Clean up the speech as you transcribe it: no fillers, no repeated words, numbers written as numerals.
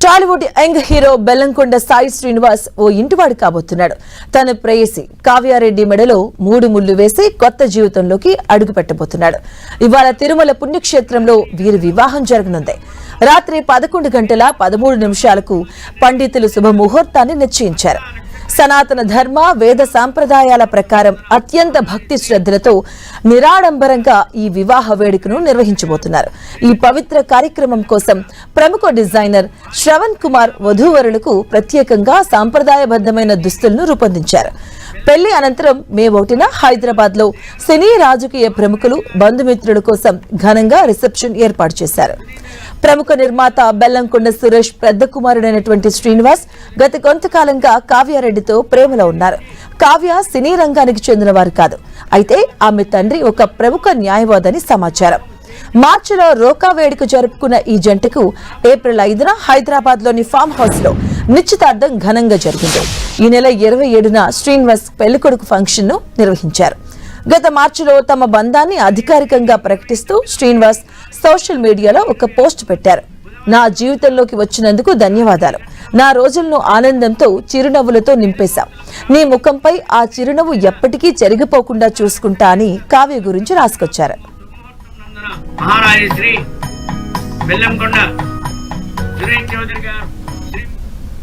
Tollywood young hero Bellamkonda Sai Srinivas ఓ ఇంటివాడు కాబోతున్నాడు. తన ప్రేయసి కావ్యారెడ్డి మెడలో 3 ముళ్లు వేసి కొత్త జీవితంలోకి అడుగు పెట్టబోతున్నాడు. ఇవాళ తిరుమల పుణ్యక్షేత్రంలో వీరి వివాహం జరగనుంది. రాత్రి 11 గంటల 13 నిమిషాలకు పండితులు శుభముహూర్తాన్ని నిశ్చయించారు. సనాతన ధర్మ వేద సాంప్రదాయాల ప్రకారం అత్యంత భక్తి శ్రద్ధలతో నిరాడంబరంగా ఈ వివాహ వేడుకను నిర్వహించబోతున్నారు. ఈ పవిత్ర కార్యక్రమం కోసం ప్రముఖ డిజైనర్ శ్రవణ్ కుమార్ వధూవరులకు ప్రత్యేకంగా సాంప్రదాయబద్ధమైన దుస్తులను రూపొందించారు. పెళ్లి అనంతరం మే 1న హైదరాబాద్ లో సినీ రాజకీయ ప్రముఖులు బంధుమిత్రుల కోసం ఘనంగా రిసెప్షన్ ఏర్పాటు చేశారు. ప్రముఖ నిర్మాత బెల్లంకొండ సురేష్ పెద్ద కుమారుడైనటువంటి శ్రీనివాస్ గత కొంతకాలంగా కావ్యారెడ్డితో ప్రేమలో ఉన్నారు. కావ్య సినీ రంగానికి చెందినవారు కాదు. అయితే ఆమె తండ్రి ఒక ప్రముఖ న్యాయవాదని సమాచారం. మార్చిలో రోకా వేడుక జరుపుకున్న ఈ జంటకు ఏప్రిల్ 5న హైదరాబాద్ లోని ఫామ్ హౌస్ లో నిశ్చితార్థం ఘనంగా జరిగింది. ఈ నెల 27న శ్రీనివాస్ పెళ్లికొడుకు ఫంక్షన్ ను నిర్వహించారు. గత మార్చిలో తమ బంధాన్ని అధికారికంగా ప్రకటిస్తూ శ్రీనివాస్ సోషల్ మీడియాలో ఒక పోస్ట్ పెట్టారు. నా జీవితంలోకి వచ్చినందుకు ధన్యవాదాలు. నా రోజులను ఆనందంతో చిరునవ్వులతో నింపేశాం. నీ ముఖంపై ఆ చిరునవ్వు ఎప్పటికీ చెరిగిపోకుండా చూసుకుంటా అని కావ్య గురించి రాసుకొచ్చారు. మహారాజశ్రీ బెల్లంకొండ సురేష్ చౌదరి గారు